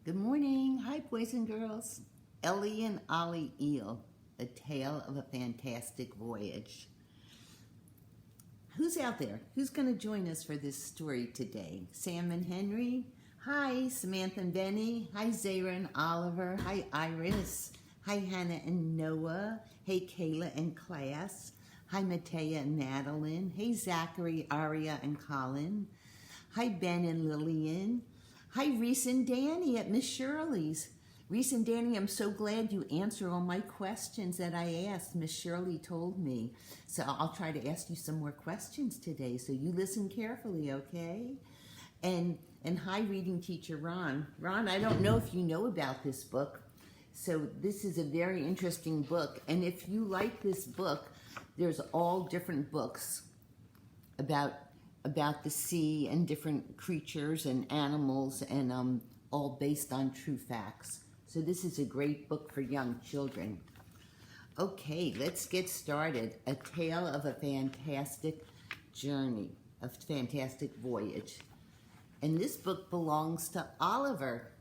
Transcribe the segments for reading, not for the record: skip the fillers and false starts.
Good morning. Hi, boys and girls. Ellie and Ollie Eel, A Tale of a Fantastic Voyage. Who's out there? Who's going to join us for this story today? Sam and Henry? Hi, Samantha and Benny. Hi, Zara and Oliver. Hi, Iris. Hi, Hannah and Noah. Hey, Kayla and class. Hi, Matea and Madeline. Hey, Zachary, Aria, and Colin. Hi, Ben and Lillian. Hi, Reese and Danny at Miss Shirley's. Reese and Danny, I'm so glad you answered all my questions that I asked. Miss Shirley told me. So I'll try to ask you some more questions today, so you listen carefully, okay? And hi, reading teacher Ron. Ron, I don't know if you know about this book. So this is a very interesting book. And if you like this book, there's all different books about the sea and different creatures and animals, and all based on true facts. So this is a great book for young children. Okay, let's get started. A Tale of a Fantastic Journey, a Fantastic Voyage. And this book belongs to Oliver.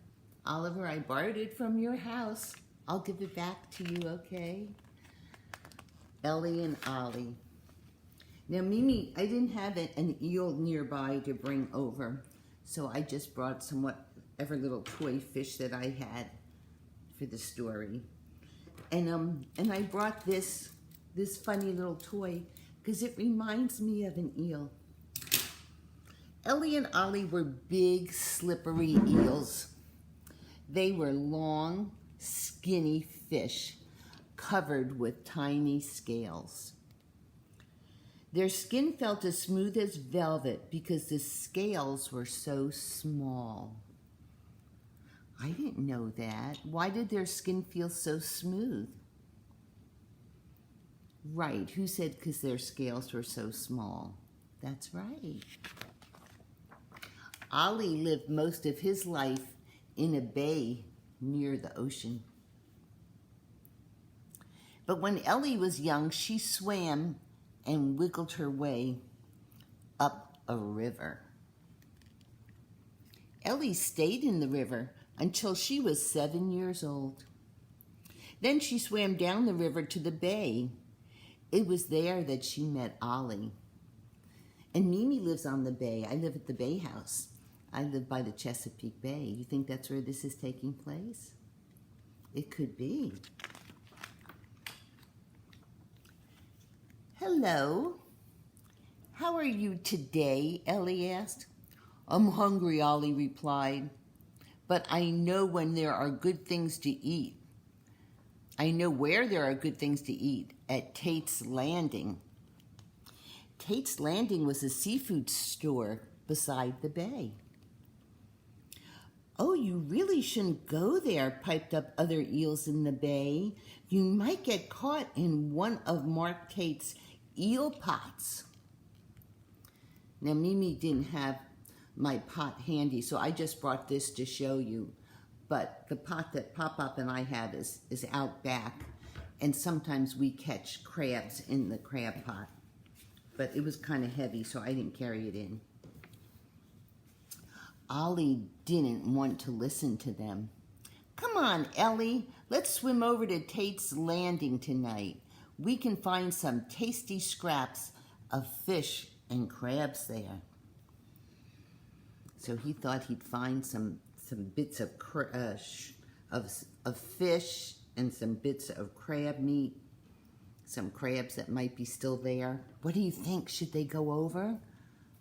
Oliver, I borrowed it from your house. I'll give it back to you, okay? Ellie and Ollie. Now, Mimi, I didn't have an eel nearby to bring over, so I just brought some whatever little toy fish that I had for the story. And I brought this funny little toy because it reminds me of an eel. Ellie and Ollie were big, slippery eels. They were long, skinny fish covered with tiny scales. Their skin felt as smooth as velvet because the scales were so small. I didn't know that. Why did their skin feel so smooth? Right, who said because their scales were so small? That's right. Ollie lived most of his life in a bay near the ocean. But when Ellie was young, she swam and wiggled her way up a river. Ellie stayed in the river until she was 7 years old. Then she swam down the river to the bay. It was there that she met Ollie. And Mimi lives on the bay. I live at the Bay House. I live by the Chesapeake Bay. You think that's where this is taking place? It could be. Hello. How are you today? Ellie asked. I'm hungry, Ollie replied. But I know when there are good things to eat. I know where there are good things to eat, at Tate's Landing. Tate's Landing was a seafood store beside the bay. Oh, you really shouldn't go there, piped up other eels in the bay. You might get caught in one of Mark Tate's eel pots. Now, Mimi didn't have my pot handy, so I just brought this to show you. But the pot that Pop-Pop and I have is out back, and sometimes we catch crabs in the crab pot. But it was kind of heavy, so I didn't carry it in. Ollie didn't want to listen to them. Come on, Ellie, let's swim over to Tate's Landing tonight. We can find some tasty scraps of fish and crabs there. So he thought he'd find some bits of fish and some bits of crab meat, some crabs that might be still there. What do you think? Should they go over?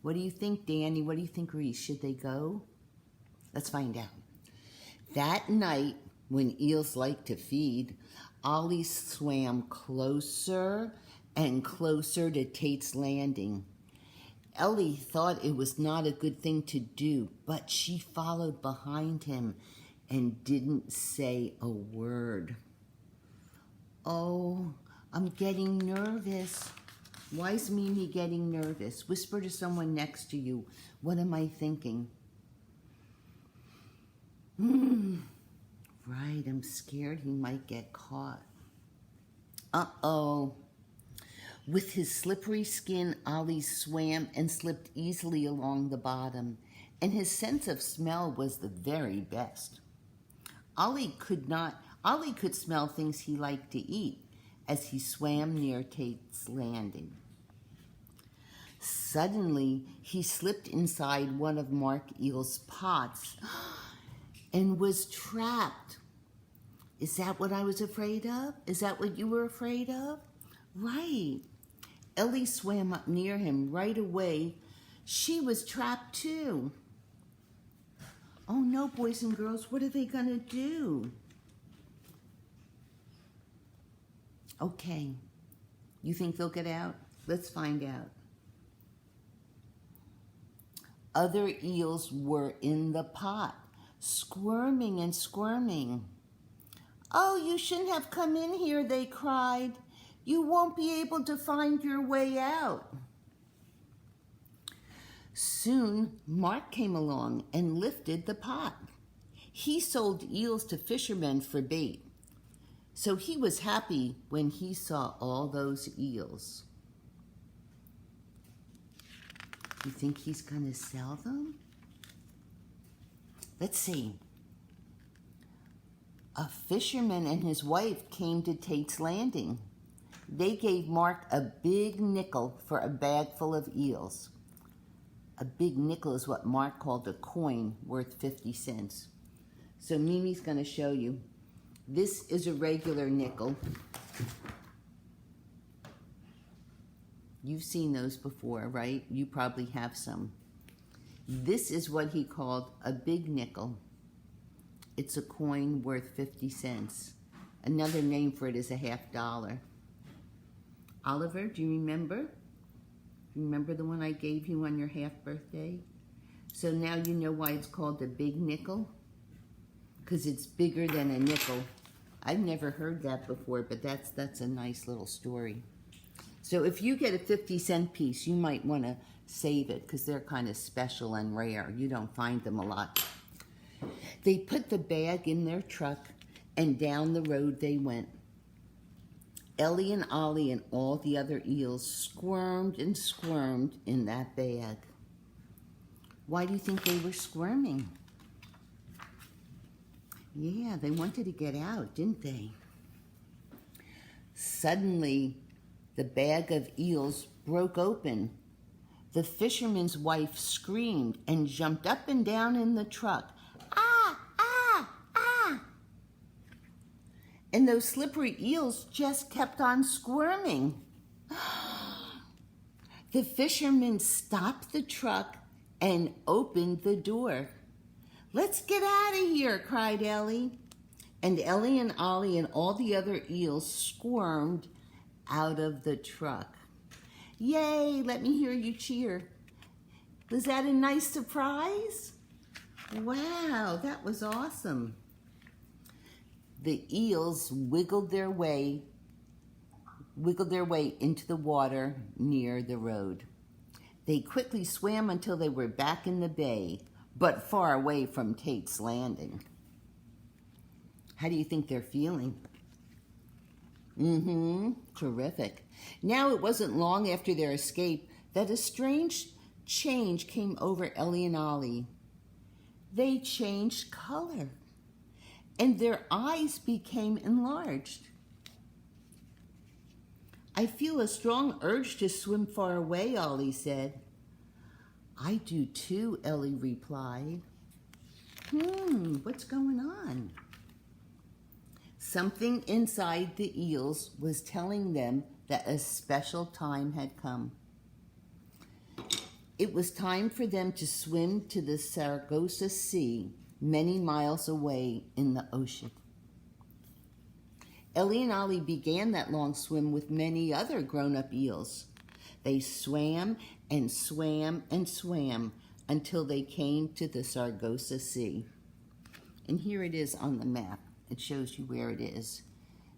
What do you think, Danny? What do you think, Reese? Should they go? Let's find out. That night, when eels like to feed, Ollie swam closer and closer to Tate's Landing. Ellie thought it was not a good thing to do, but she followed behind him and didn't say a word. Oh, I'm getting nervous. Why is Mimi getting nervous? Whisper to someone next to you. What am I thinking? Right, I'm scared he might get caught. Uh-oh. With his slippery skin, Ollie swam and slipped easily along the bottom, and his sense of smell was the very best. Ollie could smell things he liked to eat as he swam near Tate's landing. Suddenly, he slipped inside one of Mark Eel's pots and was trapped. Is that what I was afraid of? Is that what you were afraid of? Right. Ellie swam up near him right away. She was trapped too. Oh no, boys and girls, what are they gonna do? Okay, you think they'll get out? Let's find out. Other eels were in the pot, squirming and squirming. Oh, you shouldn't have come in here, they cried. You won't be able to find your way out. Soon, Mark came along and lifted the pot. He sold eels to fishermen for bait, so he was happy when he saw all those eels. You think he's going to sell them? Let's see. A fisherman and his wife came to Tate's landing. They gave Mark a big nickel for a bag full of eels. A big nickel is what Mark called a coin worth 50 cents. So Mimi's going to show you. This is a regular nickel. You've seen those before, right? You probably have some. This is what he called a big nickel. It's a coin worth 50 cents. Another name for it is a $50. Oliver, do you remember? Remember the one I gave you on your half birthday? So now you know why it's called a big nickel? Because it's bigger than a nickel. I've never heard that before, but that's a nice little story. So if you get a 50-cent piece, you might want to save it because they're kind of special and rare. You don't find them a lot. They put the bag in their truck and down the road they went. Ellie and Ollie and all the other eels squirmed and squirmed in that bag. Why do you think they were squirming? Yeah, they wanted to get out, didn't they? Suddenly, the bag of eels broke open. The fisherman's wife screamed and jumped up and down in the truck. Ah, ah, ah! And those slippery eels just kept on squirming. The fisherman stopped the truck and opened the door. Let's get out of here, cried Ellie. And Ellie and Ollie and all the other eels squirmed out of the truck. Yay, let me hear you cheer. Was that a nice surprise? Wow, that was awesome. The eels wiggled their way into the water near the road. They quickly swam until they were back in the bay, but far away from Tate's landing. How do you think they're feeling? Terrific. Now it wasn't long after their escape that a strange change came over Ellie and Ollie. They changed color, and their eyes became enlarged. I feel a strong urge to swim far away, Ollie said. I do too, Ellie replied. What's going on? Something inside the eels was telling them that a special time had come. It was time for them to swim to the Sargasso Sea, many miles away in the ocean. Ellie and Ollie began that long swim with many other grown-up eels. They swam and swam and swam until they came to the Sargasso Sea. And here it is on the map. It shows you where it is.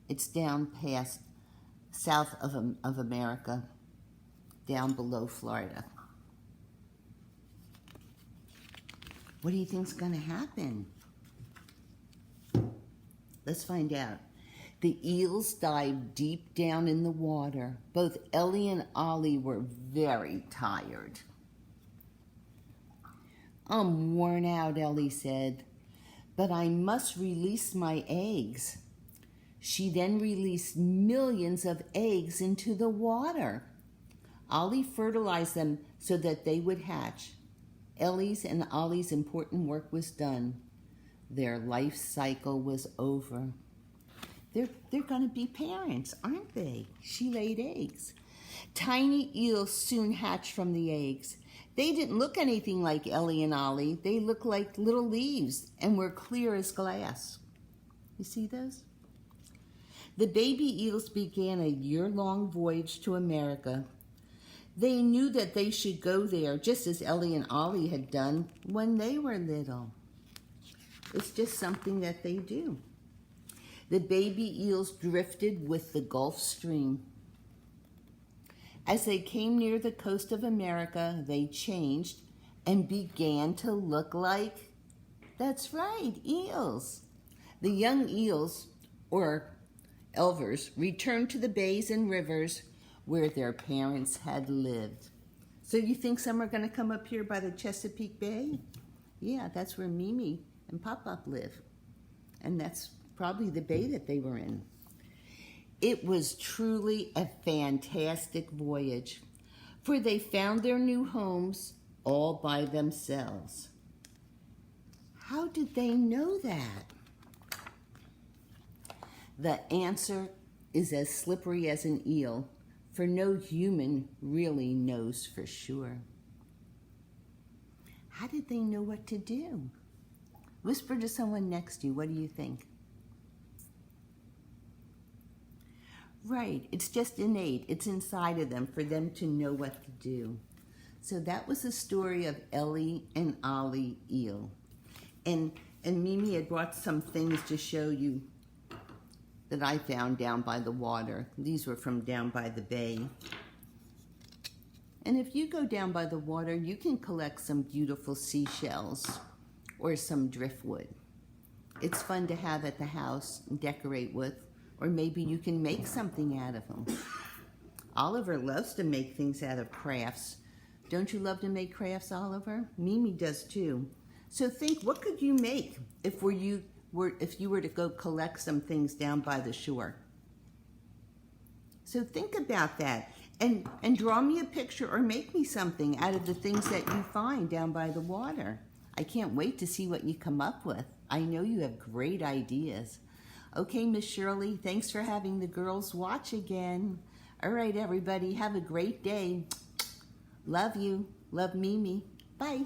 It's down past south of America, down below Florida. What do you think's going to happen? Let's find out. The eels dived deep down in the water. Both Ellie and Ollie were very tired. I'm worn out, Ellie said. But I must release my eggs. She then released millions of eggs into the water. Ollie fertilized them so that they would hatch. Ellie's and Ollie's important work was done. Their life cycle was over. They're going to be parents, aren't they? She laid eggs. Tiny eels soon hatched from the eggs. They didn't look anything like Ellie and Ollie. They looked like little leaves and were clear as glass. You see those? The baby eels began a year-long voyage to America. They knew that they should go there just as Ellie and Ollie had done when they were little. It's just something that they do. The baby eels drifted with the Gulf Stream. As they came near the coast of America, they changed and began to look like, that's right, eels. The young eels, or elvers, returned to the bays and rivers where their parents had lived. So you think some are going to come up here by the Chesapeake Bay? Yeah, that's where Mimi and Pop-Up live. And that's probably the bay that they were in. It was truly a fantastic voyage, for they found their new homes all by themselves. How did they know that? The answer is as slippery as an eel, for no human really knows for sure. How did they know what to do? Whisper to someone next to you, what do you think? Right, it's just innate. It's inside of them for them to know what to do. So that was the story of Ellie and Ollie Eel. And Mimi had brought some things to show you that I found down by the water. These were from down by the bay. And if you go down by the water, you can collect some beautiful seashells or some driftwood. It's fun to have at the house and decorate with. Or maybe you can make something out of them. Oliver loves to make things out of crafts. Don't you love to make crafts, Oliver? Mimi does too. So think, what could you make if you were to go collect some things down by the shore? So think about that and draw me a picture or make me something out of the things that you find down by the water. I can't wait to see what you come up with. I know you have great ideas. Okay, Miss Shirley, thanks for having the girls watch again. All right, everybody, have a great day. Love you. Love Mimi. Bye.